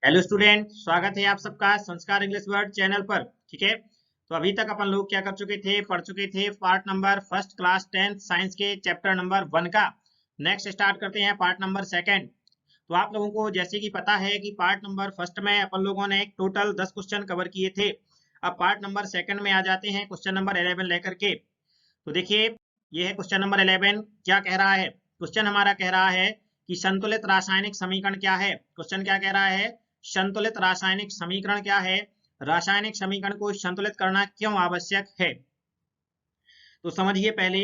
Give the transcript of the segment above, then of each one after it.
Hello student, स्वागत है आप सबका संस्कार इंग्लिश वर्ड चैनल पर। ठीक है, तो अभी तक अपन लोग क्या कर चुके थे, पढ़ चुके थे part number first class 10th science के चैप्टर नंबर 1 का। नेक्स्ट स्टार्ट करते हैं पार्ट नंबर सेकंड। तो आप लोगों को जैसे कि पता है कि पार्ट नंबर फर्स्ट में अपन लोगों ने एक टोटल 10 क्वेश्चन कवर किए थे। अब पार्ट नंबर सेकंड में आ जाते हैं क्वेश्चन नंबर 11 लेकर के। तो देखिए, ये है क्वेश्चन नंबर 11। क्या कह रहा है क्वेश्चन? हमारा कह रहा है कि संतुलित रासायनिक समीकरण क्या है। क्वेश्चन क्या कह रहा है? संतुलित रासायनिक समीकरण क्या है, रासायनिक समीकरण को संतुलित करना क्यों आवश्यक है। तो समझिए, पहले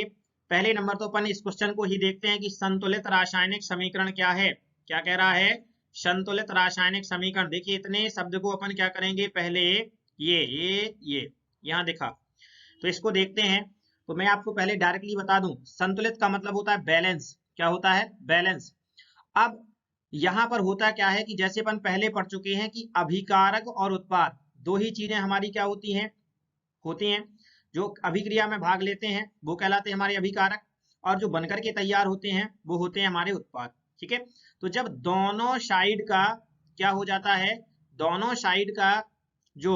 पहले नंबर तो अपन इस क्वेश्चन को ही देखते हैं कि संतुलित रासायनिक समीकरण क्या है। क्या कह रहा है? संतुलित रासायनिक समीकरण। देखिए, इतने शब्द को अपन क्या करेंगे, पहले ये यहाँ देखा, तो इसको देखते हैं। तो मैं आपको पहले डायरेक्टली बता दूं, संतुलित का मतलब होता है बैलेंस। क्या होता है? बैलेंस। अब यहां पर होता क्या है कि जैसे अपन पहले पढ़ चुके हैं कि अभिकारक और उत्पाद दो ही चीजें हमारी क्या होती हैं। जो अभिक्रिया में भाग लेते हैं वो कहलाते हैं हमारे अभिकारक, और जो बनकर के तैयार होते हैं वो होते हैं हमारे उत्पाद। ठीक है, तो जब दोनों साइड का क्या हो जाता है, दोनों साइड का जो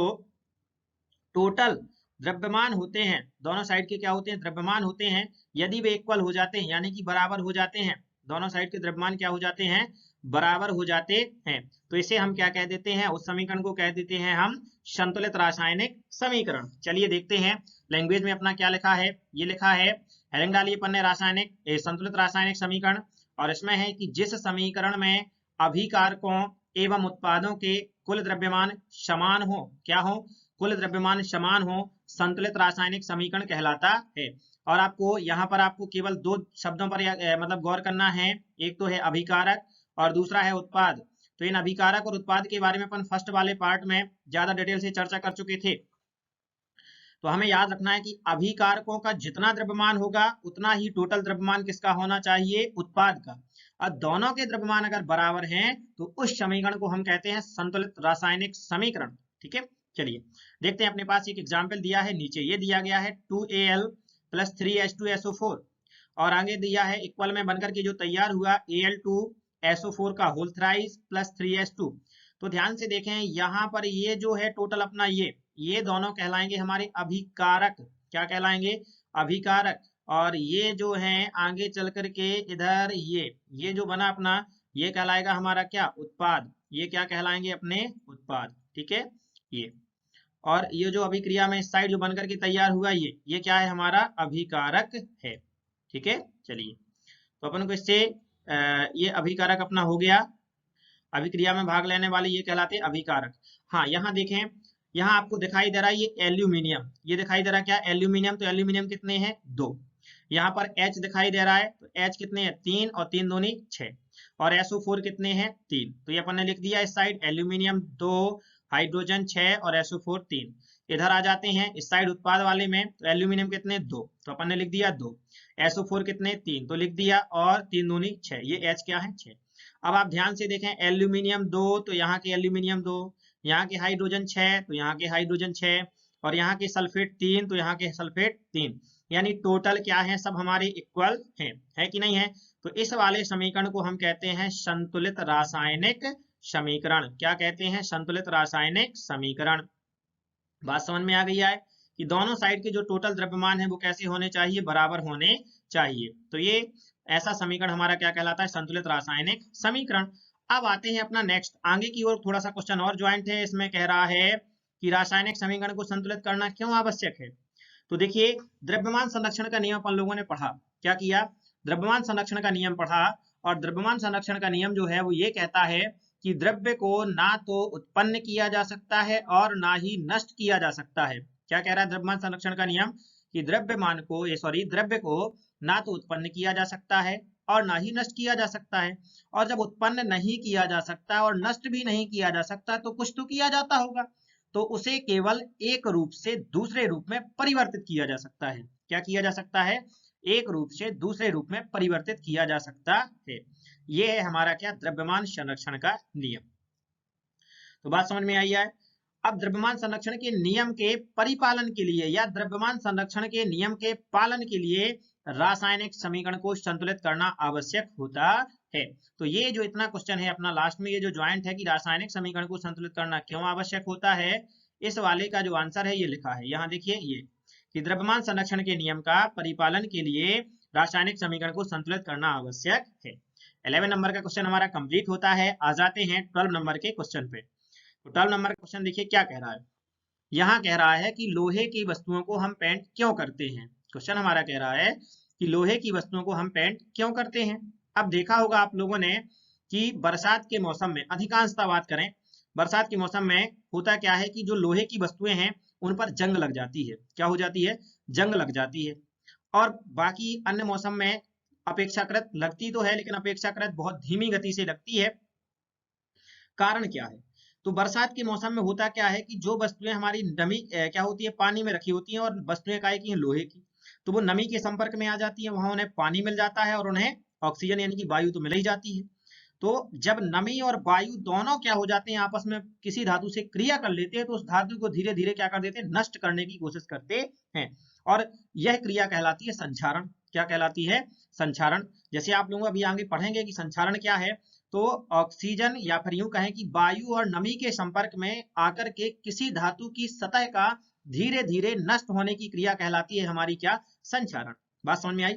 टोटल द्रव्यमान होते हैं, दोनों साइड के क्या होते हैं, द्रव्यमान होते हैं, यदि वे इक्वल हो जाते हैं यानी कि बराबर हो जाते हैं, दोनों साइड के द्रव्यमान क्या हो जाते हैं, बराबर हो जाते हैं, तो इसे हम क्या कह देते हैं, उस समीकरण को कह देते हैं हम संतुलित रासायनिक समीकरण। चलिए देखते हैं लैंग्वेज में अपना क्या लिखा है। ये लिखा है, हेडिंग डालिए अपन ने, रासायनिक संतुलित रासायनिक समीकरण। और इसमें है कि जिस समीकरण में अभिकारकों एवं उत्पादों के कुल द्रव्यमान समान हो, क्या हो, कुल द्रव्यमान समान हो, संतुलित रासायनिक समीकरण कहलाता है। और आपको यहाँ पर आपको केवल दो शब्दों पर मतलब गौर करना है। एक तो है अभिकारक और दूसरा है उत्पाद। तो इन अभिकारक और उत्पाद के बारे में अपन फर्स्ट वाले पार्ट में ज्यादा डिटेल से चर्चा कर चुके थे। तो हमें याद रखना है कि अभिकारकों का जितना द्रव्यमान होगा उतना ही टोटल द्रव्यमान किसका होना चाहिए, उत्पाद का। और दोनों के द्रव्यमान अगर बराबर हैं तो उस समीकरण को हम कहते हैं संतुलित रासायनिक समीकरण। ठीक है, चलिए देखते हैं। अपने पास एक एग्जाम्पल दिया है, नीचे ये दिया गया है 2Al प्लस 3H2SO4, और आगे दिया है इक्वल में बनकर के जो तैयार हुआ Al2SO4 का होल थ्राइस प्लस 3H2। तो ध्यान से देखें, यहाँ पर ये जो है टोटल अपना ये दोनों कहलाएंगे हमारे अभिकारक। क्या कहलाएंगे? अभिकारक। और ये जो है आगे चल करके इधर ये जो बना अपना, ये कहलाएगा हमारा क्या, उत्पाद। ये क्या कहलाएंगे अपने, उत्पाद। ठीक है, ये और ये जो अभिक्रिया में इस साइड जो बनकर के तैयार हुआ ये क्या है, हमारा अभिकारक है। ठीक है, चलिए तो अपन को इससे ये अभिकारक अपना हो गया, अभिक्रिया में भाग लेने वाले ये कहलाते हैं अभिकारक। हाँ, यहाँ देखें, यहाँ आपको दिखाई दे रहा है ये एल्यूमिनियम, ये दिखाई दे रहा है क्या, एल्यूमिनियम। तो एल्यूमिनियम कितने हैं, 2। यहाँ पर H दिखाई दे रहा है, तो H कितने हैं, 3, और 3 दूनी 6। और SO4 कितने हैं, 3। तो ये अपन ने लिख दिया इस साइड, एल्यूमिनियम 2, हाइड्रोजन 6 और SO4 3। इधर आ जाते हैं इस साइड उत्पाद वाले में, तो एल्यूमिनियम कितने, 2, तो अपन ने लिख दिया 2। SO4 कितने, 3, तो लिख दिया, और 3 दूनी 6, ये H क्या है, 6। अब आप ध्यान से देखें, एल्यूमिनियम 2 तो यहाँ के एल्यूमिनियम 2, यहाँ के हाइड्रोजन 6 तो यहाँ के हाइड्रोजन 6, और यहाँ के सल्फेट 3 तो यहाँ के सल्फेट 3। यानी टोटल क्या है, सब हमारे इक्वल हैं, है कि नहीं है। तो इस वाले समीकरण को हम कहते हैं संतुलित रासायनिक समीकरण। क्या कहते हैं, संतुलित रासायनिक समीकरण। बात समझ में आ गई है कि दोनों साइड के जो टोटल द्रव्यमान है वो कैसे होने चाहिए, बराबर होने चाहिए। तो ये ऐसा समीकरण हमारा क्या कहलाता है, संतुलित रासायनिक समीकरण। अब आते हैं अपना नेक्स्ट आगे की ओर, थोड़ा सा क्वेश्चन और ज्वाइंट है। इसमें कह रहा है कि रासायनिक समीकरण को संतुलित करना क्यों आवश्यक है। तो देखिए, द्रव्यमान संरक्षण का नियम अपन लोगों ने पढ़ा। क्या किया, द्रव्यमान संरक्षण का नियम पढ़ा। और द्रव्यमान संरक्षण का नियम जो है वो ये कहता है कि द्रव्य को ना तो उत्पन्न किया जा सकता है और ना ही नष्ट किया जा सकता है। क्या कह रहा है द्रव्यमान संरक्षण का नियम, कि द्रव्य को ना तो उत्पन्न किया जा सकता है और ना ही नष्ट किया जा सकता है। और जब उत्पन्न नहीं किया जा सकता और नष्ट भी नहीं किया जा सकता तो कुछ तो किया जाता होगा, तो उसे केवल एक रूप से दूसरे रूप में परिवर्तित किया जा सकता है। क्या किया जा सकता है, एक रूप से दूसरे रूप में परिवर्तित किया जा सकता है। यह है हमारा क्या, द्रव्यमान संरक्षण का नियम। तो बात समझ में आई है। अब द्रव्यमान संरक्षण के नियम के परिपालन के लिए या द्रव्यमान संरक्षण के नियम के पालन के लिए रासायनिक समीकरण को संतुलित करना आवश्यक होता है। तो ये जो इतना क्वेश्चन है अपना लास्ट में, ये जो ज्वाइंट है कि रासायनिक समीकरण को संतुलित करना क्यों आवश्यक होता है, इस वाले का जो आंसर है ये लिखा है यहाँ देखिए, ये कि द्रव्यमान संरक्षण के नियम का परिपालन के लिए रासायनिक समीकरण को संतुलित करना आवश्यक है। 11 नंबर का क्वेश्चन हमारा कंप्लीट होता है। आ जाते हैं 12 नंबर के क्वेश्चन पे। तो 12 नंबर का क्वेश्चन देखिए क्या कह रहा है। यहाँ कह रहा है कि लोहे की वस्तुओं को हम पेंट क्यों करते हैं। क्वेश्चन हमारा कह रहा है कि लोहे की वस्तुओं को हम पेंट क्यों करते हैं। अब देखा होगा आप लोगों ने कि बरसात के मौसम में, अधिकांशतः बात करें बरसात के मौसम में होता क्या है कि जो लोहे की वस्तुएं हैं उन पर जंग लग जाती है। क्या हो जाती है, जंग लग जाती है। और बाकी अन्य मौसम में अपेक्षाकृत लगती तो है, लेकिन अपेक्षाकृत बहुत धीमी गति से लगती है। कारण क्या है, तो बरसात के मौसम में होता क्या है कि जो वस्तुएं हमारी नमी क्या होती है, पानी में रखी होती हैं, और वस्तुएं काय की हैं, लोहे की, तो वो नमी के संपर्क में आ जाती है, वहां उन्हें पानी मिल जाता है और उन्हें ऑक्सीजन यानी कि वायु तो मिल ही जाती है। तो जब नमी और वायु दोनों क्या हो जाते हैं, आपस में किसी धातु से क्रिया कर लेते हैं, तो उस धातु को धीरे धीरे क्या कर देते हैं, नष्ट करने की कोशिश करते हैं। और यह क्रिया कहलाती है संक्षारण। क्या कहलाती है, संक्षारण। जैसे आप लोग अभी आगे पढ़ेंगे कि संक्षारण क्या है, तो ऑक्सीजन या फिर यूं कहें कि वायु और नमी के संपर्क में आकर के किसी धातु की सतह का धीरे धीरे नष्ट होने की क्रिया कहलाती है हमारी क्या, संक्षारण। बात समझ में आई।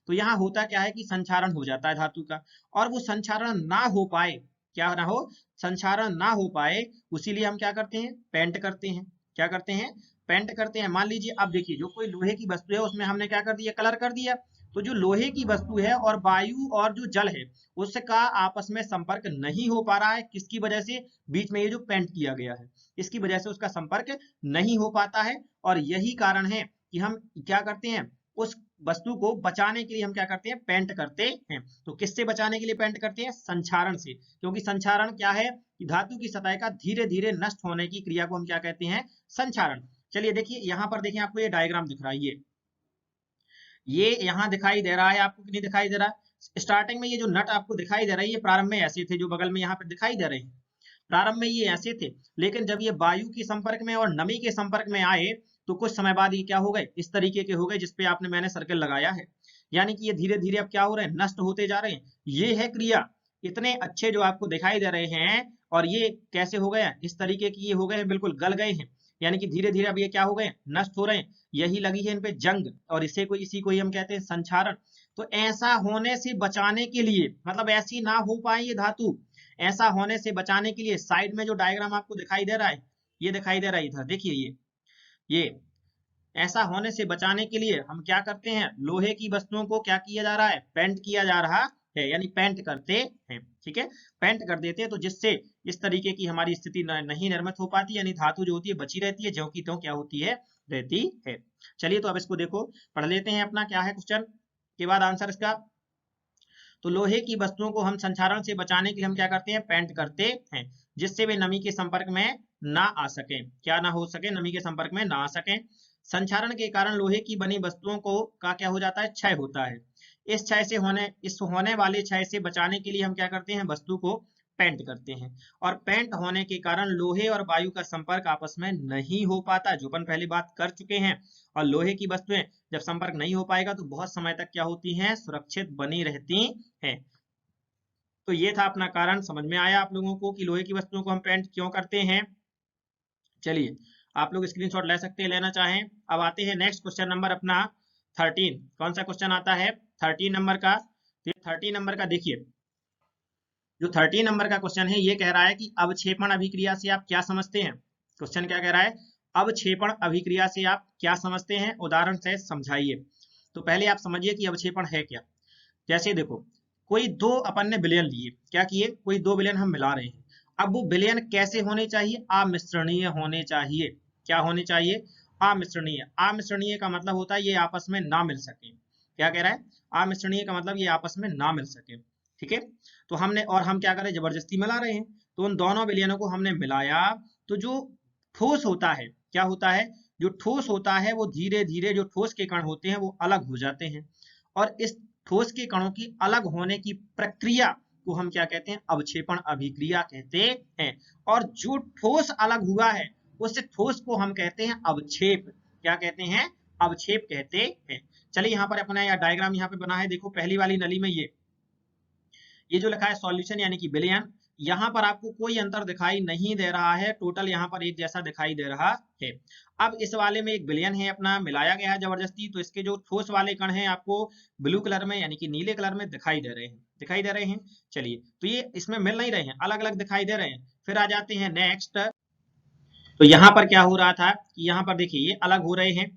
तो यहाँ होता क्या है कि संक्षारण हो जाता है धातु का, और वो संक्षारण ना हो पाए, क्या ना हो, संक्षारण ना हो पाए, उसीलिए हम क्या करते हैं, पेंट करते हैं। क्या करते हैं, पेंट करते हैं। मान लीजिए अब देखिए, जो कोई लोहे की वस्तु है उसमें हमने क्या कर दिया, कलर कर दिया। तो जो लोहे की वस्तु है और वायु और जो जल है उसका आपस में संपर्क नहीं हो पा रहा है। किसकी वजह से, बीच में ये जो पेंट किया गया है इसकी वजह से उसका संपर्क नहीं हो पाता है। और यही कारण है कि हम क्या करते हैं, उस वस्तु को बचाने के लिए हम क्या करते हैं, पेंट करते हैं। तो किससे बचाने के लिए पेंट करते हैं, संक्षारण से। क्योंकि संक्षारण क्या है कि धातु की सतह का धीरे धीरे नष्ट होने की क्रिया को हम क्या कहते हैं, संक्षारण। चलिए देखिए यहाँ पर देखिए, आपको ये डायग्राम दिख रहा है, ये यहाँ दिखाई दे रहा है आपको कि नहीं दिखाई दे रहा है। स्टार्टिंग में ये जो नट आपको दिखाई दे रहा है, ये प्रारंभ में ऐसे थे, जो बगल में यहाँ पे दिखाई दे रहे हैं, प्रारंभ में ये ऐसे थे। लेकिन जब ये वायु के संपर्क में और नमी के संपर्क में आए तो कुछ समय बाद ये क्या हो गए, इस तरीके के हो गए जिसपे आपने मैंने सर्कल लगाया है। यानी कि ये धीरे धीरे अब क्या हो रहे हैं, नष्ट होते जा रहे हैं। ये है क्रिया। इतने अच्छे जो आपको दिखाई दे रहे हैं, और ये कैसे हो गए हैं, इस तरीके की ये हो गए हैं, बिल्कुल गल गए हैं। यानी कि धीरे धीरे अब ये क्या हो गए, नष्ट हो रहे हैं। यही लगी है इन पे जंग, और इसी को ही हम कहते हैं संक्षारण। तो ऐसा होने से बचाने के लिए, मतलब ऐसी ना हो पाए ये धातु, ऐसा होने से बचाने के लिए साइड में जो डायग्राम आपको दिखाई दे रहा है, ये दिखाई दे रहा है इधर देखिए, ये ऐसा होने से बचाने के लिए हम क्या करते हैं, लोहे की वस्तुओं को क्या किया जा रहा है, पेंट किया जा रहा है, यानी पेंट करते हैं। ठीक है, पेंट कर देते हैं, तो जिससे इस तरीके की हमारी स्थिति नहीं निर्मित हो पाती, यानी धातु जो होती है बची रहती है, ज्यों की त्यों क्या होती है, रहती है। चलिए तो अब इसको देखो, पढ़ लेते हैं अपना क्या है क्वेश्चन के बाद आंसर इसका। तो लोहे की वस्तुओं को हम संक्षारण से बचाने के लिए हम क्या करते हैं, पेंट करते हैं, जिससे वे नमी के संपर्क में ना आ सके, क्या ना हो सके, नमी के संपर्क में ना आ सके। संक्षारण के कारण लोहे की बनी वस्तुओं को का क्या हो जाता है, क्षय होता है। इस होने वाले क्षय से बचाने के लिए हम क्या करते हैं, वस्तु को पेंट करते हैं। और पेंट होने के कारण लोहे और वायु का संपर्क आपस में नहीं हो पाता, जो अपन पहले बात कर चुके हैं। और लोहे की वस्तुएं जब संपर्क नहीं हो पाएगा तो बहुत समय तक क्या होती हैं, सुरक्षित बनी रहती हैं। तो ये था अपना कारण, समझ में आया आप लोगों को कि लोहे की वस्तुओं को हम पेंट क्यों करते हैं। चलिए आप लोग स्क्रीनशॉट ले सकते हैं, लेना चाहें। अब आते हैं नेक्स्ट क्वेश्चन नंबर अपना 13। कौन सा क्वेश्चन आता है, 13 नंबर का। तो 13 नंबर का देखिए, जो 13 नंबर का क्वेश्चन है ये कह रहा है कि अवक्षेपण अभिक्रिया से आप क्या समझते हैं। क्वेश्चन क्या कह रहा है, अवक्षेपण अभिक्रिया से आप क्या समझते हैं, उदाहरण से समझाइए। तो पहले आप समझिए कि अवक्षेपण है क्या। जैसे देखो, कोई दो अपन ने विलयन लिए, क्या किए, कोई दो विलयन हम मिला रहे हैं। अब वो विलयन कैसे होने चाहिए, अमिश्रणीय होने चाहिए। क्या होने चाहिए, अमिश्रणीय। अमिश्रणीय का मतलब होता है ये आपस में ना मिल सके। क्या कह रहा है, अमिश्रणीय का मतलब ये आपस में ना मिल सके। ठीक है, तो हमने, और हम क्या करें, जबरदस्ती मिला रहे हैं। तो उन दोनों विलयनों को हमने मिलाया, तो जो ठोस होता है, क्या होता है, जो ठोस होता है वो धीरे धीरे, जो ठोस के कण होते हैं वो अलग हो जाते हैं। और इस ठोस के कणों की अलग होने की प्रक्रिया को हम क्या कहते हैं, अवक्षेपण अभिक्रिया कहते हैं। और जो ठोस अलग हुआ है उस ठोस को हम कहते हैं अवक्षेप। क्या कहते हैं, अवक्षेप कहते हैं। चलिए यहाँ पर अपना डायग्राम यहाँ पे बना है, देखो पहली वाली नली में ये जो लिखा है सॉल्यूशन यानी कि बिलियन, यहाँ पर आपको कोई अंतर दिखाई नहीं दे रहा है, टोटल यहाँ पर एक जैसा दिखाई दे रहा है। अब इस वाले में एक बिलियन है अपना मिलाया गया है जबरदस्ती, तो इसके जो ठोस वाले कण हैं आपको ब्लू कलर में यानी कि नीले कलर में दिखाई दे रहे हैं, दिखाई दे रहे हैं। चलिए, तो ये इसमें मिल नहीं रहे हैं, अलग अलग दिखाई दे रहे हैं। फिर आ जाते हैं नेक्स्ट, तो यहाँ पर क्या हो रहा था कि यहाँ पर देखिए ये अलग हो रहे हैं।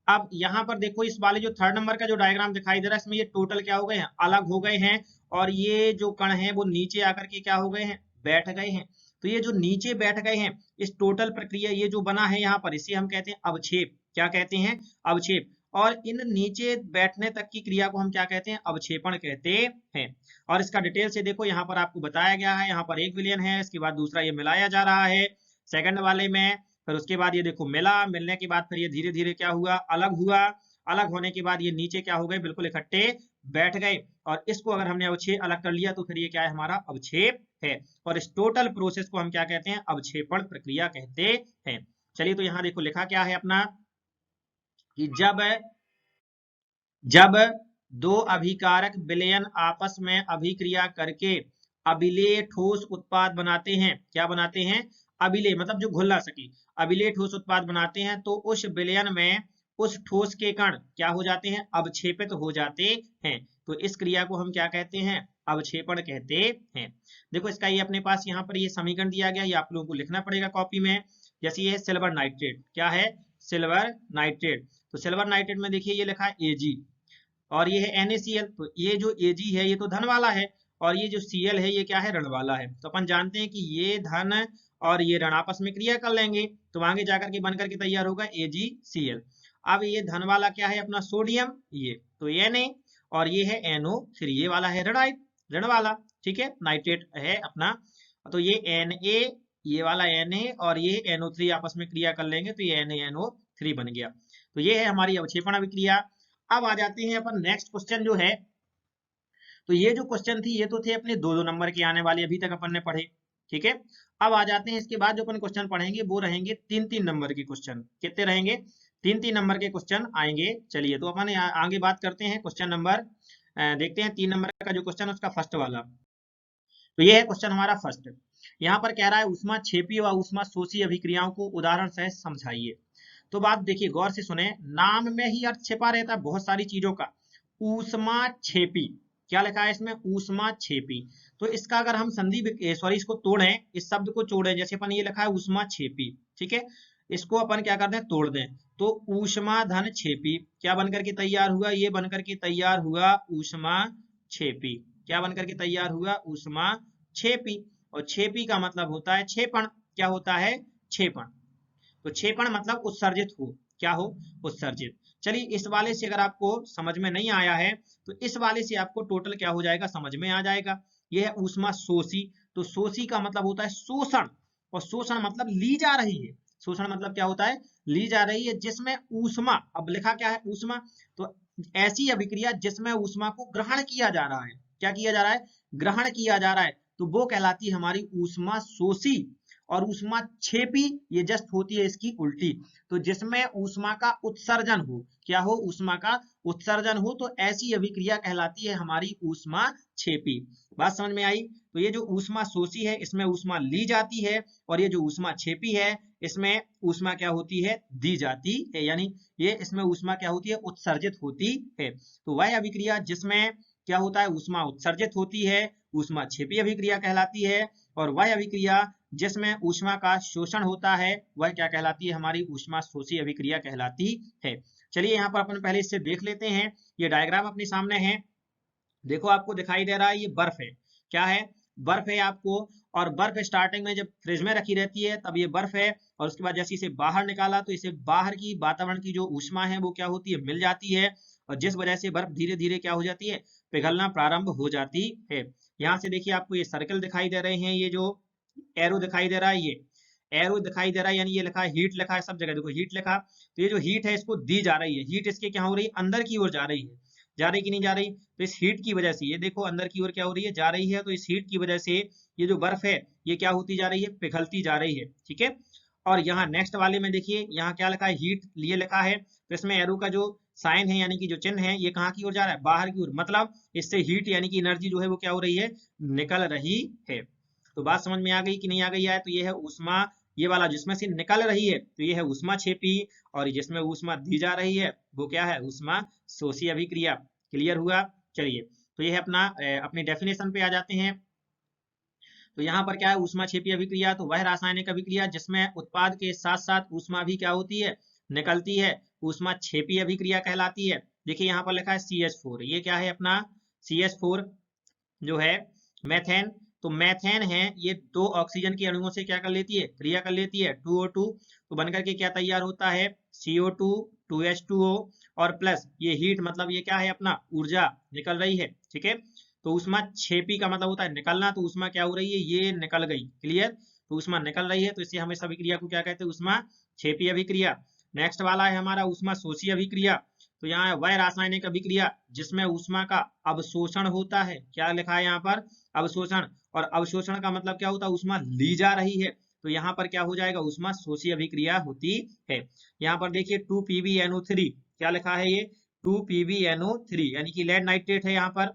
अब यहाँ पर देखो इस वाले जो थर्ड नंबर का जो डायग्राम दिखाई दे रहा है, इसमें ये टोटल क्या हो गए हैं, अलग हो गए हैं, और ये जो कण है वो नीचे आकर के क्या हो गए हैं, बैठ गए हैं। तो ये जो नीचे बैठ गए हैं, इस टोटल प्रक्रिया ये जो बना है यहाँ पर, इसे हम कहते हैं अवक्षेप। क्या कहते हैं, अवक्षेप। और इन नीचे बैठने तक की क्रिया को हम क्या कहते हैं, अवक्षेपण कहते हैं। और इसका डिटेल से देखो यहाँ पर आपको बताया गया है, यहाँ पर एक विलयन है, इसके बाद दूसरा ये मिलाया जा रहा है सेकंड वाले में, फिर उसके बाद ये देखो मिला, मिलने के बाद फिर ये धीरे धीरे क्या हुआ, अलग हुआ, अलग होने के बाद ये नीचे क्या हो गए, बिल्कुल इकट्ठे बैठ गए। और इसको अगर हमने अवक्षेप अलग कर लिया तो फिर ये क्या है, हमारा अवक्षेप है। और इस टोटल प्रोसेस को हम क्या कहते हैं, अवक्षेपण प्रक्रिया कहते हैं। चलिए, तो यहाँ देखो लिखा क्या है अपना कि जब दो अभिकारक विलयन आपस में अभिक्रिया करके अबिलेय ठोस उत्पाद बनाते हैं। क्या बनाते हैं, अबिलेय मतलब जो घुल ना सके, अबिलेय ठोस उत्पाद बनाते हैं, तो उस विलयन में उस ठोस के कण क्या हो जाते हैं, अवक्षेपित हो जाते हैं। तो इस क्रिया को हम क्या कहते हैं, अवक्षेपण कहते हैं। देखो इसका ये अपने पास यहाँ पर ये समीकरण दिया गया, ये आप लोगों को लिखना पड़ेगा कॉपी में। जैसे ये सिल्वर नाइट्रेट, क्या है, सिल्वर नाइट्रेट। तो सिल्वर नाइट्रेट में देखिए ये लिखा है Ag, और ये है NaCl। तो ये जो Ag है ये तो धन वाला है, और ये जो Cl है ये क्या है, ऋण वाला है। तो अपन जानते हैं कि ये धन और ये ऋण आपस में क्रिया कर लेंगे, तो आगे जाकर के बनकर के तैयार होगा AgCl। अब ये धन वाला क्या है अपना सोडियम, ये तो Na, और ये है NO3, ये वाला है ऋण वाला, ठीक है, नाइट्रेट है अपना। तो ये Na, ये वाला Na और ये NO3 आपस में क्रिया कर लेंगे, तो ये NaNO3 बन गया। तो ये है हमारी अवक्षेपण अभिक्रिया। अब आ जाते हैं अपन नेक्स्ट क्वेश्चन जो है, तो ये जो क्वेश्चन थी ये तो थे अपने 2-2 नंबर के आने वाले, अभी तक अपन ने पढ़े, ठीक है। अब आ जाते हैं इसके बाद जो अपन क्वेश्चन पढ़ेंगे वो रहेंगे 3-3 नंबर के क्वेश्चन। कितने रहेंगे, 3-3 नंबर के क्वेश्चन आएंगे। चलिए, तो अपन आगे बात करते हैं क्वेश्चन नंबर, देखते हैं 3 नंबर का जो क्वेश्चन उसका फर्स्ट वाला। तो ये है क्वेश्चन हमारा फर्स्ट। यहाँ पर कह रहा है ऊष्मा छेपी व ऊष्मा शोषी अभिक्रियाओं को उदाहरण सहित समझाइए। तो बात देखिए गौर से सुने, नाम में ही अर्थ छिपा रहता है बहुत सारी चीजों का। ऊष्मा छेपी, क्या लिखा है इसमें, ऊष्मा छेपी। तो इसका अगर हम संधि सॉरी इसको तोड़ें, इस शब्द को जोड़ें, जैसे अपन ये लिखा है ऊष्मा छेपी, ठीक है, इसको अपन क्या कर दें, तोड़ दें, तो ऊष्मा धन छेपी क्या बनकर के तैयार हुआ, ये बनकर के तैयार हुआ ऊष्मा छेपी। क्या बनकर के तैयार हुआ, ऊष्मा छेपी। और छेपी का मतलब होता है छेपण। क्या होता है, छेपण। तो छेपण मतलब उत्सर्जित हो, क्या हो, उत्सर्जित। चलिए, इस वाले से अगर आपको समझ में नहीं आया है तो इस वाले से आपको टोटल क्या हो जाएगा, समझ में आ जाएगा। यह है ऊष्मा शोषी। तो शोषी का मतलब होता है शोषण, और शोषण मतलब ली जा रही है। शोषण मतलब क्या होता है, ली जा रही है, जिसमें ऊष्मा, अब लिखा क्या है, ऊष्मा, तो ऐसी अभिक्रिया जिसमें ऊष्मा को ग्रहण किया जा रहा है। क्या किया जा रहा है, ग्रहण किया जा रहा है, तो वो कहलाती है हमारी ऊष्मा शोषी। और ऊष्मा छेपी ये जस्ट होती है इसकी उल्टी। तो जिसमें ऊष्मा का उत्सर्जन हो, क्या हो, ऊष्मा का उत्सर्जन हो, तो ऐसी अभिक्रिया कहलाती है हमारी ऊष्मा छेपी। बात समझ में आई। तो ये जो ऊष्मा शोषी है इसमें ऊष्मा ली जाती है, और ये जो ऊष्मा छेपी है इसमें ऊष्मा क्या होती है, दी जाती है, यानी ये इसमें ऊष्मा क्या होती है, उत्सर्जित होती है। तो वह अभिक्रिया जिसमें क्या होता है, ऊष्मा उत्सर्जित होती है, ऊष्मा छेपी अभिक्रिया कहलाती है। और वह अभिक्रिया जिसमें ऊष्मा का शोषण होता है वह क्या कहलाती है, हमारी ऊष्मा शोषी अभिक्रिया कहलाती है। चलिए, यहाँ पर अपन पहले इससे देख लेते हैं। ये डायग्राम अपने सामने है, देखो आपको दिखाई दे रहा है, ये बर्फ है, क्या है, बर्फ है आपको। और बर्फ स्टार्टिंग में जब फ्रिज में रखी रहती है तब ये बर्फ है, और उसके बाद जैसे इसे बाहर निकाला तो इसे बाहर की वातावरण की जो ऊष्मा है वो क्या होती है, मिल जाती है, और जिस वजह से बर्फ धीरे धीरे क्या हो जाती है, पिघलना प्रारंभ हो जाती है। यहाँ से देखिए आपको ये सर्कल दिखाई दे रहे हैं, ये जो एरो दिखाई दे रहा है, ये एरो दिखाई दे रहा है, यानी ये लिखा है हीट, लिखा है सब जगह, देखो हीट लिखा। तो ये जो हीट है इसको दी जा रही है, हीट इसके क्या हो रही है, अंदर की ओर जा रही है, जा रही कि नहीं जा रही। तो इस हीट की वजह से ये देखो अंदर की ओर क्या हो रही है, जा रही है। तो इस हीट की वजह से ये जो बर्फ है ये क्या होती जा रही है, पिघलती जा रही है, ठीक है। और यहाँ नेक्स्ट वाले में देखिए, यहाँ क्या लिखा है, हीट लिए लिखा है, तो इसमें एरो का जो साइन है यानी कि जो चिन्ह है ये कहाँ की ओर जा रहा है, बाहर की ओर, मतलब इससे हीट यानी कि एनर्जी जो है वो क्या हो रही है, निकल रही है। तो बात समझ में आ गई कि नहीं आ गई है? तो ये है ऊष्मा, ये वाला जिसमें से निकल रही है तो ये है ऊष्मा क्षेपी, और जिसमें ऊष्मा दी जा रही है वो क्या है, ऊष्मा शोषी अभिक्रिया। क्लियर हुआ? चलिए, तो ये है अपना अपनी डेफिनेशन पे आ जाते हैं। तो यहाँ पर क्या है, ऊष्मा क्षेपी अभिक्रिया, तो वह रासायनिक अभिक्रिया जिसमें उत्पाद के साथ साथ ऊष्मा भी क्या होती है, निकलती है, ऊष्मा क्षेपी अभिक्रिया कहलाती है। देखिए यहाँ पर लिखा है CH4, ये क्या है अपना CH4 जो है मेथेन। तो मेथेन है ये 2 ऑक्सीजन के अणुओं से क्या कर लेती है, क्रिया कर लेती है 2O2, तो बनकर के क्या तैयार होता है, CO2 2H2O, और प्लस ये हीट मतलब ये क्या है अपना ऊर्जा निकल रही है। ठीक है, तो ऊष्मा क्षेपी का मतलब होता है निकलना, तो ऊष्मा क्या हो रही है, ये निकल गई। क्लियर? तो ऊष्मा निकल रही है, तो इसे हम इस अभिक्रिया को क्या कहते हैं, ऊष्मा क्षेपी अभिक्रिया। नेक्स्ट वाला है हमारा ऊष्मा शोषी अभिक्रिया। तो यहाँ है वह रासायनिक अभिक्रिया जिसमें ऊष्मा का अवशोषण होता है। क्या लिखा है यहाँ पर, अवशोषण, और अवशोषण का मतलब क्या होता है, ऊष्मा ली जा रही है, तो यहाँ पर क्या हो जाएगा, ऊष्मा शोषी अभिक्रिया होती है। यहाँ पर देखिए 2PbNO3, क्या लिखा है ये 2PbNO3 यानी कि लेड नाइट्रेट है यहाँ पर।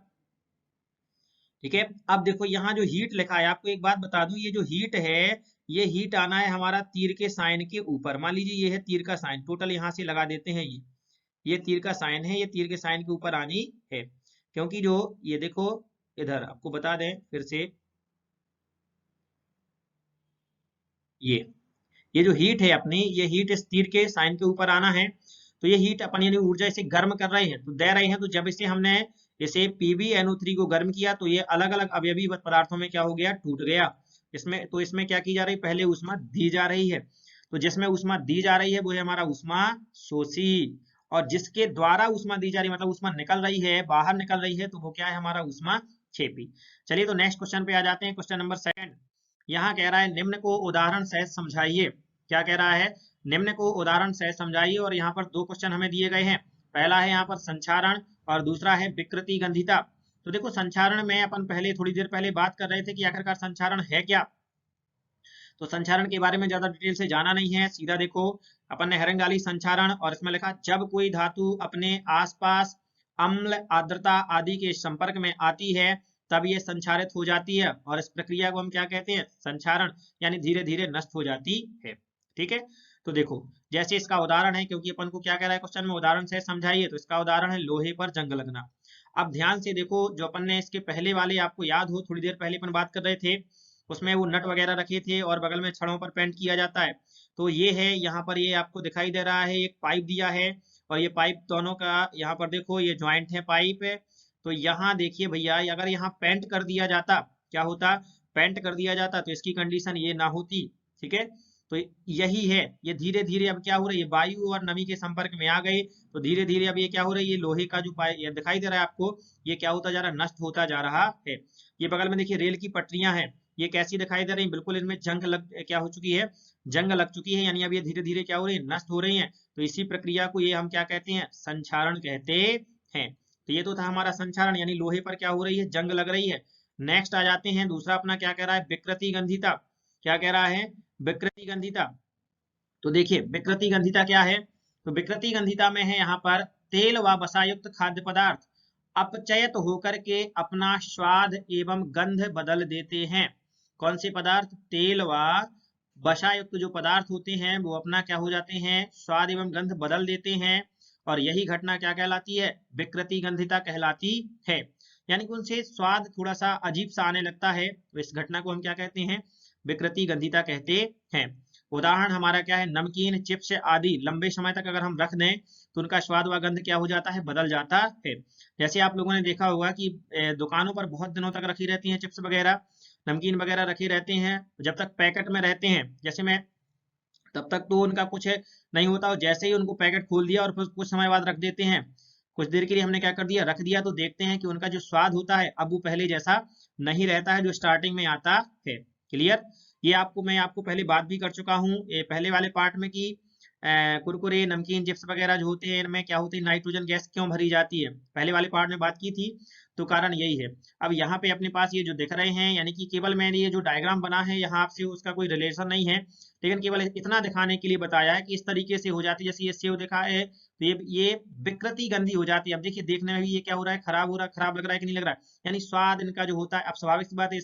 ठीक है, अब देखो यहाँ जो हीट लिखा है, आपको एक बात बता दूं, ये जो हीट है ये हीट आना है हमारा तीर के साइन के ऊपर। मान लीजिए ये है तीर का साइन, टोटल यहाँ से लगा देते हैं, ये तीर का साइन है, ये तीर के साइन के ऊपर आनी है, क्योंकि जो ये देखो इधर आपको बता दें फिर से, ये जो हीट है अपनी, ये हीट इस तीर के साइन के ऊपर आना है। तो ये हीट अपन यानी ऊर्जा इसे गर्म कर रहे हैं, तो दे रहे हैं, तो जब इसे हमने इसे PbNO3 को गर्म किया तो ये अलग अलग अवयवी पदार्थों में क्या हो गया, टूट गया। इसमें क्या की जा रही, पहले ऊष्मा दी जा रही है, तो जिसमें ऊष्मा दी जा रही है वो है हमारा ऊष्मा शोषी, और जिसके द्वारा ऊष्मा दी जा रही है मतलब ऊष्मा निकल रही है, बाहर निकल रही है, तो वो क्या है हमारा ऊष्मा क्षेपी। चलिए, तो नेक्स्ट क्वेश्चन पे आ जाते हैं, क्वेश्चन नंबर 2। यहाँ कह रहा है निम्न को उदाहरण सहित समझाइए। क्या कह रहा है, निम्न को उदाहरण सहित समझाइए, और यहाँ पर 2 क्वेश्चन हमें दिए गए हैं। पहला है यहाँ पर संचारण और दूसरा है विकृति गंधिता। तो देखो संचारण में अपन पहले थोड़ी देर पहले बात कर रहे थे कि आखिरकार संचारण है क्या। तो संचारण के बारे में ज्यादा डिटेल से जाना नहीं है, सीधा देखो अपन ने हैरंगाली संचारण, और इसमें लिखा जब कोई धातु अपने आसपास अम्ल, आर्द्रता आदि के संपर्क में आती है तब ये संचारित हो जाती है, और इस प्रक्रिया को हम क्या कहते हैं, संचारण, यानी धीरे धीरे नष्ट हो जाती है। ठीक है, तो देखो जैसे इसका उदाहरण है, क्योंकि अपन को क्या कह रहा है क्वेश्चन में, उदाहरण से समझाइए, तो इसका उदाहरण है लोहे पर जंग लगना। अब ध्यान से देखो, जो अपन ने इसके पहले वाले, आपको याद हो थोड़ी देर पहले अपन बात कर रहे थे, उसमें वो नट वगैरह रखे थे और बगल में छड़ों पर पेंट किया जाता है। तो ये है यहाँ पर, ये आपको दिखाई दे रहा है, एक पाइप दिया है, और ये पाइप दोनों का यहाँ पर देखो ये ज्वाइंट है पाइप। तो यहाँ देखिए भैया, अगर यहाँ पेंट कर दिया जाता, क्या होता, पेंट कर दिया जाता तो इसकी कंडीशन ये ना होती। ठीक है, तो यही है, ये धीरे धीरे अब क्या हो रही है, वायु और नमी के संपर्क में आ गए, तो धीरे धीरे अब ये क्या हो रही है, ये लोहे का जो पाइप ये दिखाई दे रहा है आपको, ये क्या होता जा रहा है, नष्ट होता जा रहा है। ये बगल में देखिए रेल की पटरियां हैं, ये कैसी दिखाई दे रही है, बिल्कुल इनमें जंग लग क्या हो चुकी है, जंग लग चुकी है, यानी अब ये धीरे धीरे क्या हो रही है, नष्ट हो रही है। तो इसी प्रक्रिया को ये हम क्या कहते हैं, संक्षारण कहते हैं। तो ये तो था हमारा संक्षारण, यानी लोहे पर क्या हो रही है, जंग लग रही है। नेक्स्ट आ जाते हैं, दूसरा अपना क्या कह रहा है, विकृति गंधिता। क्या कह रहा है, विकृति गंधिता। तो देखिए विकृति गंधिता क्या है, तो विकृति गंधिता में है यहाँ पर तेल व वसायुक्त खाद्य पदार्थ अपचयत होकर के अपना स्वाद एवं गंध बदल देते हैं। कौन से पदार्थ, तेल व वसा युक्त जो पदार्थ होते हैं वो अपना क्या हो जाते हैं, स्वाद एवं गंध बदल देते हैं, और यही घटना क्या कहलाती है, विकृति गंधिता कहलाती है। यानी कि उनसे स्वाद थोड़ा सा अजीब सा आने लगता है, तो इस घटना को हम क्या कहते हैं, विकृति गंधिता कहते हैं। उदाहरण हमारा क्या है, नमकीन, चिप्स आदि लंबे समय तक अगर हम रख दें तो उनका स्वाद व गंध क्या हो जाता है, बदल जाता है। जैसे आप लोगों ने देखा होगा कि दुकानों पर बहुत दिनों तक रखी रहती हैं चिप्स वगैरह, नमकीन वगैरह रखे रहते हैं, जब तक पैकेट में रहते हैं जैसे में, तब तक तो उनका कुछ नहीं होता, और जैसे ही उनको पैकेट खोल दिया और फिर कुछ समय बाद रख देते हैं, कुछ देर के लिए हमने क्या कर दिया, रख दिया, तो देखते हैं कि उनका जो स्वाद होता है अब वो पहले जैसा नहीं रहता है जो स्टार्टिंग में आता है। क्लियर? ये मैं आपको पहले बात भी कर चुका हूँ पहले वाले पार्ट में कि कुरकुरे, नमकीन, चिप्स वगैरह जो होते हैं इनमें क्या होती है, नाइट्रोजन गैस क्यों भरी जाती है, पहले वाले पार्ट में बात की थी, तो कारण यही है। अब यहाँ पे अपने पास ये जो दिख रहे हैं, यानी कि केवल मैंने ये जो डायग्राम बना है यहाँ आपसे उसका कोई रिलेशन नहीं है, लेकिन केवल इतना दिखाने के लिए बताया है कि इस तरीके से हो जाती है, जैसे ये सेव दिखा है तो ये विकृति गंदी हो जाती है। अब देखिए देखने में भी ये क्या हो रहा है, खराब हो रहा है, खराब लग रहा है कि नहीं लग रहा है, यानी स्वाद इनका जो होता है, अब स्वाभाविक सी बात है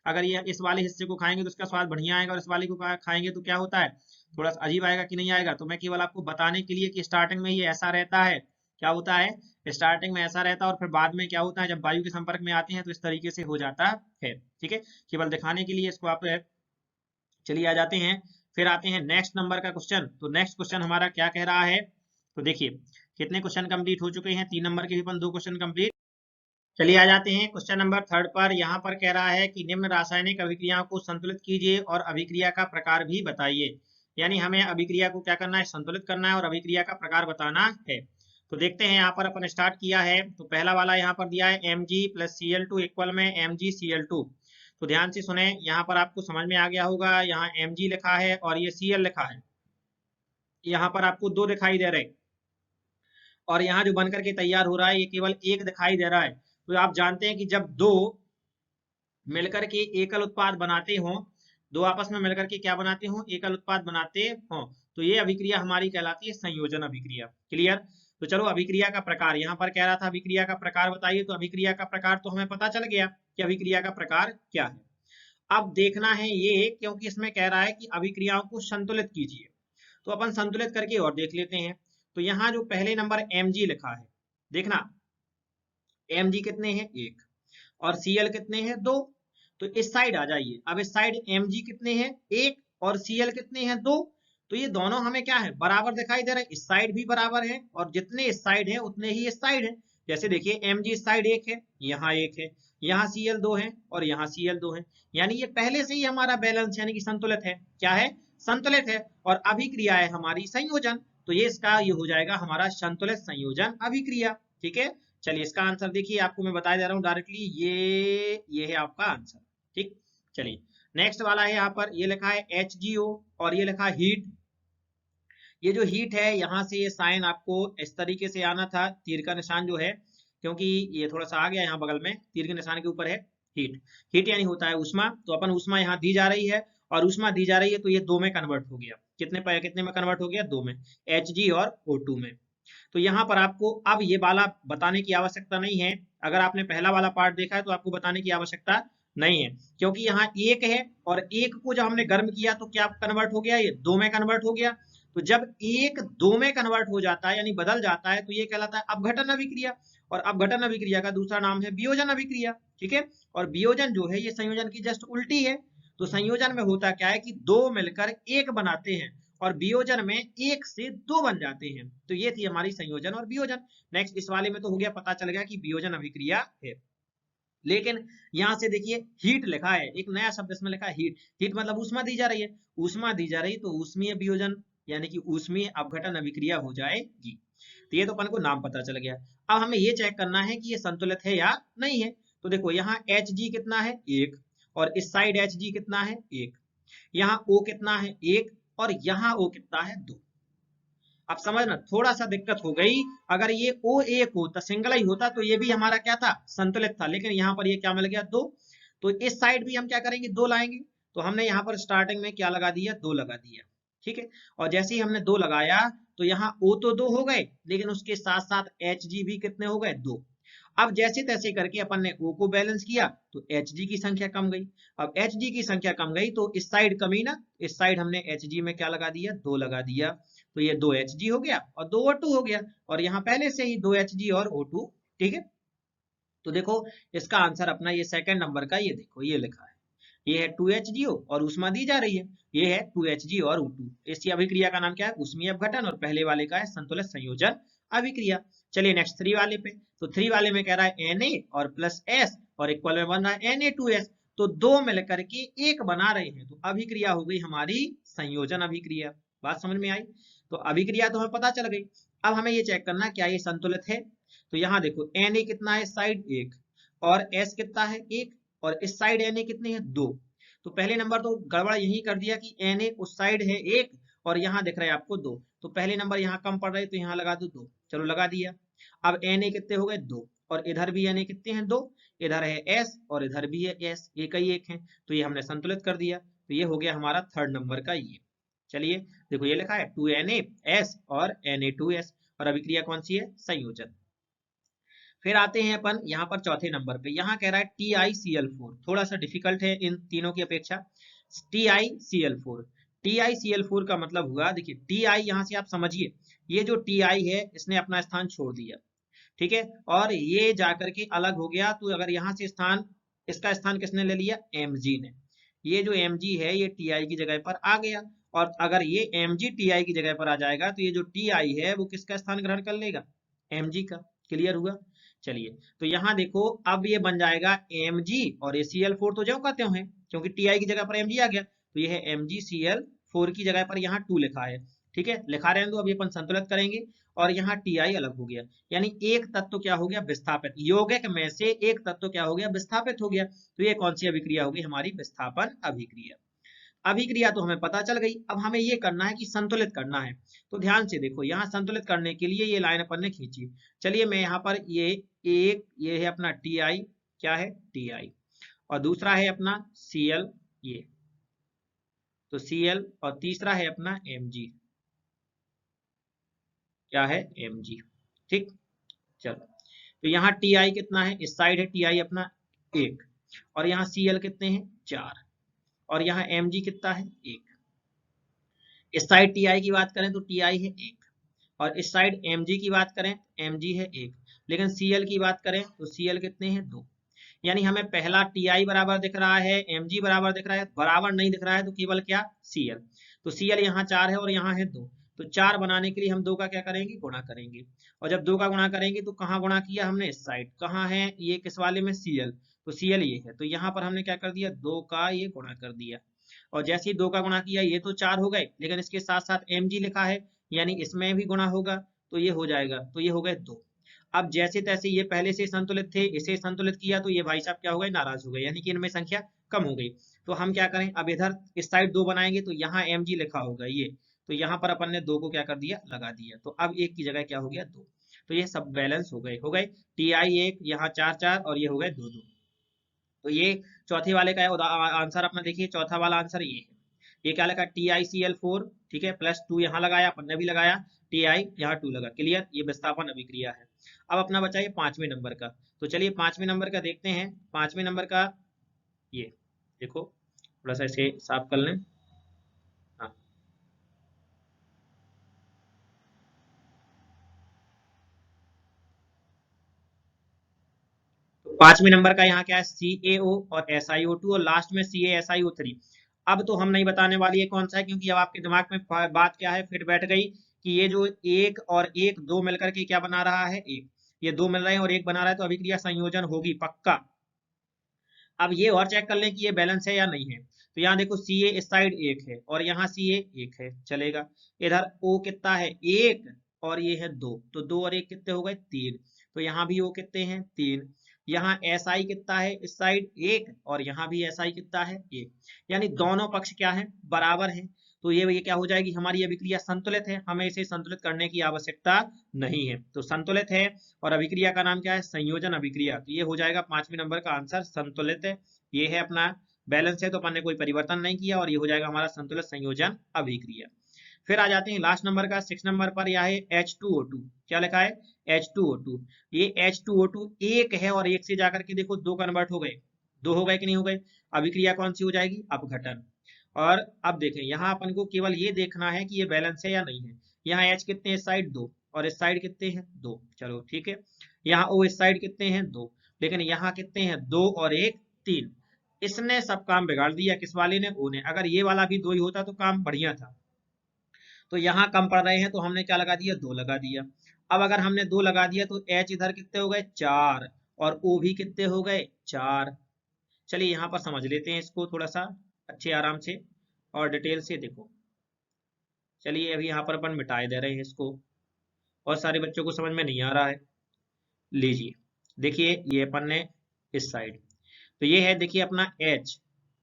अगर ये इस वाले हिस्से को खाएंगे तो उसका स्वाद बढ़िया आएगा, और इस वाले को खाएंगे तो क्या होता है, थोड़ा सा अजीब आएगा कि नहीं आएगा। तो मैं केवल आपको बताने के लिए कि स्टार्टिंग में ये ऐसा रहता है, क्या होता है, स्टार्टिंग में ऐसा रहता है, और फिर बाद में क्या होता है, जब वायु के संपर्क में आते हैं तो इस तरीके से हो जाता है। ठीक है, केवल दिखाने के लिए इसको आप, चलिए आ जाते हैं, फिर आते हैं नेक्स्ट नंबर का क्वेश्चन। तो नेक्स्ट क्वेश्चन हमारा क्या कह रहा है, तो देखिए कितने क्वेश्चन कंप्लीट हो चुके हैं, 3 नंबर के भी अपन 2 क्वेश्चन कंप्लीट। चलिए आ जाते हैं क्वेश्चन नंबर 3 पर। यहाँ पर कह रहा है कि निम्न रासायनिक अभिक्रियाओं को संतुलित कीजिए और अभिक्रिया का प्रकार भी बताइए। यानी हमें अभिक्रिया को क्या करना है, संतुलित करना है, और अभिक्रिया का प्रकार बताना है। तो देखते हैं, यहाँ पर अपन स्टार्ट किया है, तो पहला वाला यहाँ पर दिया है Mg + Cl2 इक्वल में MgCl2। तो ध्यान से सुने, यहाँ पर आपको समझ में आ गया होगा, यहाँ Mg लिखा है और ये Cl लिखा है, यहाँ पर आपको 2 दिखाई दे रहे, और यहाँ जो बनकर के तैयार हो रहा है ये केवल 1 दिखाई दे रहा है। तो आप जानते हैं कि जब 2 मिलकर के एकल उत्पाद बनाते हों, 2 आपस में मिलकर के क्या बनाते हों, एकल उत्पाद बनाते हों, तो ये अभिक्रिया हमारी कहलाती है संयोजन अभिक्रिया। क्लियर। तो चलो अभिक्रिया का प्रकार, यहाँ पर कह रहा था अभिक्रिया का प्रकार बताइए, तो अभिक्रिया का प्रकार तो हमें पता चल गया कि अभिक्रिया का प्रकार क्या है। अब देखना है ये, क्योंकि इसमें कह रहा है कि अभिक्रियाओं को संतुलित कीजिए, तो अपन संतुलित करके और देख लेते हैं। तो यहाँ जो पहले नंबर Mg लिखा है, देखना Mg कितने हैं, 1, और Cl कितने हैं, 2। तो इस साइड आ जाइए, अब इस साइड Mg कितने हैं, 1, और Cl कितने हैं, 2। तो ये दोनों हमें क्या है, बराबर दिखाई दे रहे हैं, इस साइड भी बराबर है, और जितने इस साइड है उतने ही इस साइड है। जैसे देखिए Mg इस साइड 1 है, यहाँ 1 है, यहाँ Cl 2 है, और यहाँ Cl 2 है, यानी ये पहले से ही हमारा बैलेंस यानी कि संतुलित है। क्या है, संतुलित है। और अभिक्रिया है हमारी संयोजन, तो ये इसका ये हो जाएगा हमारा संतुलित संयोजन अभिक्रिया। ठीक है, चलिए इसका आंसर देखिए, आपको मैं बताया जा रहा हूँ डायरेक्टली, ये है आपका आंसर। ठीक, चलिए नेक्स्ट वाला है, यहाँ पर ये लिखा है HgO और ये लिखा हीट। ये जो हीट है, यहाँ से ये साइन आपको इस तरीके से आना था, तीर का निशान जो है, क्योंकि ये थोड़ा सा आ गया यहाँ बगल में, तीर के निशान के ऊपर है हीट। हीट यानी होता है उष्मा, तो अपन उष्मा यहाँ दी जा रही है, और उष्मा दी जा रही है, तो ये 2 में कन्वर्ट हो गया, कितने में कन्वर्ट हो गया, 2 में, Hg और O2 में। तो यहाँ पर आपको अब ये वाला बताने की आवश्यकता नहीं है, अगर आपने पहला वाला पार्ट देखा है तो आपको बताने की आवश्यकता नहीं है, क्योंकि यहाँ 1 है, और 1 को जब हमने गर्म किया तो क्या कन्वर्ट हो गया, ये 2 में कन्वर्ट हो गया। तो जब 1 2 में कन्वर्ट हो जाता है यानी बदल जाता है, तो ये कहलाता है अपघटन अभिक्रिया, और अपघटन अभिक्रिया का दूसरा नाम है वियोजन अभिक्रिया। ठीक है, और वियोजन जो है ये संयोजन की जस्ट उल्टी है। तो संयोजन में होता क्या है कि 2 मिलकर 1 बनाते हैं, और वियोजन में 1 से 2 बन जाते हैं। तो ये थी हमारी संयोजन और वियोजन। नेक्स्ट इस वाले में तो हो गया, पता चल गया कि वियोजन अभिक्रिया है। लेकिन यहां से देखिए हीट लिखा है, एक नया शब्द इसमें लिखा है हीट। हीट मतलब ऊष्मा दी जा रही है, ऊष्मा दी जा रही, तो ऊष्मीय वियोजन यानी कि ऊष्मीय अपघटन अभिक्रिया हो जाएगी। तो ये तो अपन को नाम पता चल गया। अब हमें ये चेक करना है कि ये संतुलित है या नहीं है। तो देखो यहाँ Hg कितना है, 1, और इस साइड Hg कितना है, 1, यहाँ O कितना है, 1, और यहाँ O कितना है, 2। अब समझना थोड़ा सा दिक्कत हो गई, अगर ये O1 होता, सिंगल ही होता, तो ये भी हमारा क्या था, संतुलित था, लेकिन यहाँ पर ये क्या मिल गया, 2। तो इस साइड भी हम क्या करेंगे, 2 लाएंगे। तो हमने यहाँ पर स्टार्टिंग में क्या लगा दिया, 2 लगा दिया। ठीक है, और जैसे ही हमने 2 लगाया, तो यहाँ O तो 2 हो गए, लेकिन उसके साथ साथ Hg भी कितने हो गए, 2। अब जैसे तैसे करके अपन ने O को बैलेंस किया, तो Hg की संख्या कम गई। अब Hg की संख्या कम गई, तो इस साइड कमी ना, इस साइड हमने Hg में क्या लगा दिया, 2 लगा दिया। तो ये 2 Hg हो गया और 2 O2 हो गया, और यहाँ पहले से ही 2 Hg और O2। ठीक है, तो देखो इसका आंसर अपना ये सेकंड नंबर का, ये देखो ये लिखा है, ये है 2HgO और ऊष्मा दी जा रही है, ये है 2Hg और O2। इसी अभिक्रिया का नाम क्या है, ऊष्मीय अपघटन, और पहले वाले का है संतुलित संयोजन अभिक्रिया। चलिए नेक्स्ट 3 वाले पे। तो 3 वाले में कह रहा है Na और प्लस S और इक्वल में बन रहा है Na2S। तो 2 मिलकर के 1 बना रहे हैं, तो अभिक्रिया हो गई हमारी संयोजन अभिक्रिया। बात समझ में आई। तो अभिक्रिया तो हमें पता चल गई। अब हमें ये चेक करना क्या ये संतुलित है। तो यहाँ देखो Na कितना है, साइड 1, और S कितना है, 1, और इस साइड Na कितने हैं, 2। तो पहले नंबर तो गड़बड़ यही कर दिया कि Na उस साइड है 1, और यहाँ दिख रहा है आपको 2। तो पहले नंबर यहाँ कम पड़ रहे, तो यहाँ लगा दो 2। चलो लगा दिया। अब Na कितने हो गए, 2, और इधर भी Na कितने हैं, 2। इधर है S और इधर भी है S, एक ही एक है, तो ये हमने संतुलित कर दिया। तो ये हो गया हमारा थर्ड नंबर का ये। चलिए देखो ये लिखा है 2Na S और Na2S, और अभिक्रिया कौन सी है, संयोजन। फिर आते हैं अपन यहाँ पर चौथे नंबर पे, यहाँ कह रहा है TiCl4, थोड़ा सा डिफिकल्ट है इन तीनों की अपेक्षा। TiCl4, TiCl4 का मतलब हुआ, देखिए Ti यहाँ से आप समझिए, ये जो Ti है इसने अपना स्थान छोड़ दिया, ठीक है, और ये जाकर के अलग हो गया। तो अगर यहाँ से स्थान, इसका स्थान किसने ले लिया, Mg ने। ये जो Mg है ये Ti की जगह पर आ गया, और अगर ये Mg Ti की जगह पर आ जाएगा तो ये जो Ti है वो किसका स्थान ग्रहण कर लेगा, Mg का। क्लियर हुआ। चलिए, तो यहाँ देखो अब ये बन जाएगा Mg, और ये Cl4 तो जो कहते हैं, क्योंकि Ti की जगह पर Mg आ गया, तो ये है MgCl4 की जगह पर यहाँ 2 लिखा है, ठीक है, लिखा रहने दो। अब ये अपन संतुलित करेंगे और यहाँ Ti अलग हो गया, यानी एक तत्व क्या हो गया, विस्थापित। यौगिक में से एक तत्व क्या हो गया, विस्थापित हो गया। तो ये कौन सी अभिक्रिया होगी, हमारी विस्थापन अभिक्रिया। अभिक्रिया तो हमें पता चल गई, अब हमें ये करना है कि संतुलित करना है। तो ध्यान से देखो, यहाँ संतुलित करने के लिए ये लाइन अपन ने खींची। चलिए मैं यहाँ पर ये है अपना Ti, क्या है Ti, और दूसरा है अपना Cl, ये तो Cl, और तीसरा है अपना Mg, क्या है Mg, ठीक। चलो, तो यहाँ Ti कितना है, इस साइड है Ti अपना 1, और यहाँ Cl कितने हैं 4, और यहाँ Mg कितना है 1। इस साइड Ti की बात करें तो Ti है 1, और इस साइड Mg की बात करें Mg है 1, लेकिन Cl की बात करें तो Cl कितने हैं 2। यानी हमें पहला Ti बराबर दिख रहा है, Mg बराबर दिख रहा है, बराबर नहीं दिख रहा है तो केवल क्या, Cl। तो Cl यहाँ 4 है और यहाँ है 2, तो 4 बनाने के लिए हम 2 का क्या करेंगे, गुणा करेंगे। और जब 2 का गुणा करेंगे तो कहाँ गुणा किया हमने, इस साइड। कहाँ है ये, किस वाले में, Cl, तो Cl ये है, तो यहाँ पर हमने क्या कर दिया, 2 का ये गुणा कर दिया। और जैसे ही 2 का गुणा किया, ये तो 4 हो गए, लेकिन इसके साथ साथ Mg लिखा है, यानी इसमें भी गुणा होगा, तो ये हो जाएगा, तो ये हो गए 2। अब जैसे तैसे ये पहले से संतुलित थे, इसे संतुलित किया तो ये भाई साहब क्या हो गए, नाराज हो गए, यानी कि इनमें संख्या कम हो गई। तो हम क्या करें, अब इधर इस साइड 2 बनाएंगे, तो यहाँ Mg लिखा होगा ये, तो यहाँ पर अपन ने 2 को क्या कर दिया, लगा दिया। तो अब 1 की जगह क्या हो गया, 2। तो ये सब बैलेंस हो गए Ti 1, यहाँ 4 4, और ये हो गए 2 2। तो ये चौथे वाले का आंसर अपना देखिए, चौथा वाला आंसर ये है। ये क्या लगा, TiCl4, ठीक है, +2 यहाँ लगाया, अपन ने भी लगाया, Ti यहाँ 2 लगा। क्लियर, ये विस्थापन अभिक्रिया है। अब अपना बचा ये 5वें नंबर का। तो चलिए 5वें नंबर का देखते हैं। 5वें नंबर का ये देखो, थोड़ा सा इसे साफ कर लें। हाँ, तो 5वें नंबर का यहाँ क्या है, CaO और SiO2, और लास्ट में CaSiO3। अब तो हम नहीं बताने वाली है कौन सा है, क्योंकि अब आपके दिमाग में बात क्या है, फिट बैठ गई कि ये जो 1 और 1 2 मिलकर के क्या बना रहा है, 1। ये 2 मिल रहे हैं और 1 बना रहा है, तो अभिक्रिया संयोजन होगी पक्का। अब ये और चेक कर लें कि ये बैलेंस है या नहीं है। तो यहाँ देखो Ca इस साइड 1 है और यहाँ Ca 1 है, चलेगा। इधर O कितना है, 1, और ये है 2, तो 2 और 1 कितने हो गए, 3। तो यहाँ भी O कितने हैं, 3। यहाँ Si कितना है, इस साइड 1, और यहाँ भी Si कितना है, 1। यानी दोनों पक्ष क्या है, बराबर है। तो ये क्या हो जाएगी, हमारी अभिक्रिया संतुलित है, हमें इसे संतुलित करने की आवश्यकता नहीं है। तो संतुलित है, और अभिक्रिया का नाम क्या है, संयोजन अभिक्रिया। तो ये हो जाएगा 5वें नंबर का आंसर, संतुलित है। ये है अपना बैलेंस है, तो अपन ने कोई परिवर्तन नहीं किया, और ये हो जाएगा हमारा संतुलित संयोजन अभिक्रिया। फिर आ जाते हैं लास्ट नंबर का, 6 नंबर पर, यह है H2O2। क्या लिखा है, H2O2। ये H2O2 1 है, और 1 से जाकर के देखो 2 कन्वर्ट हो गए, 2 हो गए कि नहीं हो गए। अभिक्रिया कौन सी हो जाएगी, अपघटन। और अब देखें, यहाँ अपन को केवल ये देखना है कि ये बैलेंस है या नहीं है। यहाँ H कितने, इस साइड 2, और इस साइड कितने हैं, 2। चलो ठीक है। यहाँ O इस साइड कितने हैं, 2, लेकिन यहाँ कितने हैं, 2 और 1 3। इसने सब काम बिगाड़ दिया, किस वाले ने, O ने। अगर ये वाला भी 2 ही होता तो काम बढ़िया था। तो यहाँ कम पड़ रहे हैं, तो हमने क्या लगा दिया, 2 लगा दिया। अब अगर हमने 2 लगा दिया तो H इधर कितने हो गए, 4, और O भी कितने हो गए, 4। चलिए यहाँ पर समझ लेते हैं इसको थोड़ा सा अच्छे आराम से और डिटेल से देखो। चलिए अभी यहाँ पर अपन मिटाए दे रहे हैं इसको, बहुत सारे बच्चों को समझ में नहीं आ रहा है। लीजिए देखिए, ये अपन ने इस साइड, तो ये है देखिए अपना H,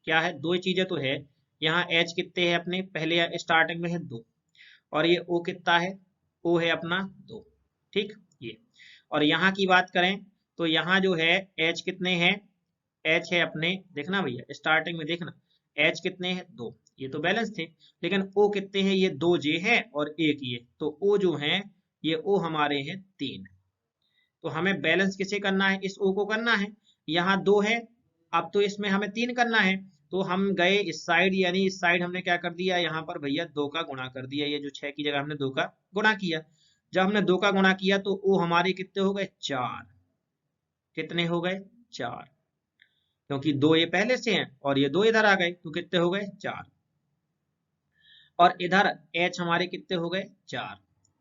क्या है, 2 चीजें तो है। यहाँ H कितने हैं अपने, पहले स्टार्टिंग में है 2, और ये O कितना है, O है अपना 2, ठीक। ये, और यहाँ की बात करें तो यहाँ जो है H कितने हैं, H है अपने, देखना भैया स्टार्टिंग में देखना, H कितने हैं, 2, ये तो बैलेंस थे। लेकिन O कितने हैं, ये 2 J है और 1 ये, तो O जो है ये ओ हमारे हैं 3। तो हमें बैलेंस किसे करना है, इस ओ को करना है। यहाँ 2 है, अब तो इसमें हमें 3 करना है। तो हम गए इस साइड, यानी इस साइड हमने क्या कर दिया, यहाँ पर भैया 2 का गुणा कर दिया। ये जो 6 की जगह हमने 2 का गुणा किया। जब हमने 2 का गुणा किया तो ओ हमारे कितने हो गए, 4। कितने हो गए, 4, क्योंकि 2 ये पहले से हैं और ये 2 इधर आ गए, तो कितने हो गए, 4। और इधर H हमारे कितने हो गए, 4।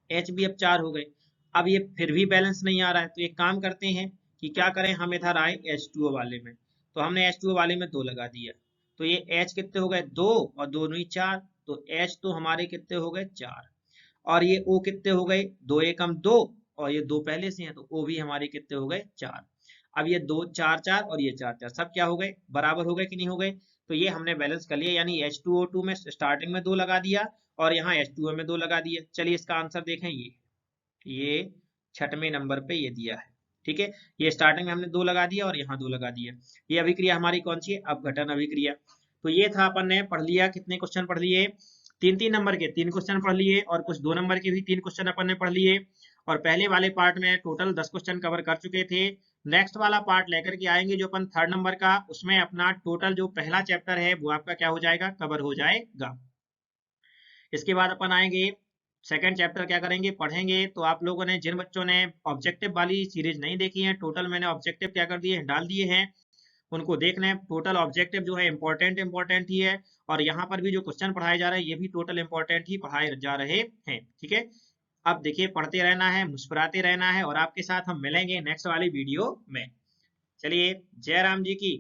H भी अब 4 हो गए। अब ये फिर भी बैलेंस नहीं आ रहा है, तो एक काम करते हैं कि क्या करें, हम इधर आए H2O वाले में। तो हमने H2O वाले में 2 लगा दिया। तो ये H कितने हो गए, 2 और 2 नहीं 4। तो H तो हमारे कितने हो गए, 4। और ये O कितने हो गए, 2 एकम 2 और ये 2 पहले से हैं, तो O भी हमारे कितने हो गए, 4। अब ये 2 4 4 और ये 4 4 सब क्या हो गए, बराबर हो गए कि नहीं हो गए। तो ये हमने बैलेंस कर लिया, यानी H2O2 में स्टार्टिंग में 2 लगा दिया और यहाँ H2O में 2 लगा दिया। चलिए इसका आंसर देखें, ये 6वें नंबर पे ये दिया है। ठीक है, ये स्टार्टिंग में हमने 2 लगा दिया और यहाँ 2 लगा दिया। ये अभिक्रिया हमारी कौन सी है, अपघटन अभिक्रिया। तो ये था, अपन ने पढ़ लिया, कितने क्वेश्चन पढ़ लिए, 3-3 नंबर के 3 क्वेश्चन पढ़ लिए और कुछ 2 नंबर के भी 3 क्वेश्चन अपन ने पढ़ लिए। और पहले वाले पार्ट में टोटल 10 क्वेश्चन कवर कर चुके थे। नेक्स्ट वाला पार्ट लेकर के आएंगे जो अपन 3rd नंबर का, उसमें अपना टोटल जो पहला चैप्टर है वो आपका क्या हो जाएगा, कवर हो जाएगा। इसके बाद अपन आएंगे 2nd चैप्टर, क्या करेंगे, पढ़ेंगे। तो आप लोगों ने, जिन बच्चों ने ऑब्जेक्टिव वाली सीरीज नहीं देखी है, टोटल मैंने ऑब्जेक्टिव क्या कर दिए हैं, डाल दिए हैं, उनको देख लें। टोटल ऑब्जेक्टिव जो है इंपॉर्टेंट ही है, और यहाँ पर भी जो क्वेश्चन पढ़ाए जा रहे हैं ये भी टोटल इंपॉर्टेंट ही पढ़ाए जा रहे हैं। ठीक है, अब देखिए, पढ़ते रहना है, मुस्कुराते रहना है, और आपके साथ हम मिलेंगे नेक्स्ट वाली वीडियो में। चलिए, जय राम जी की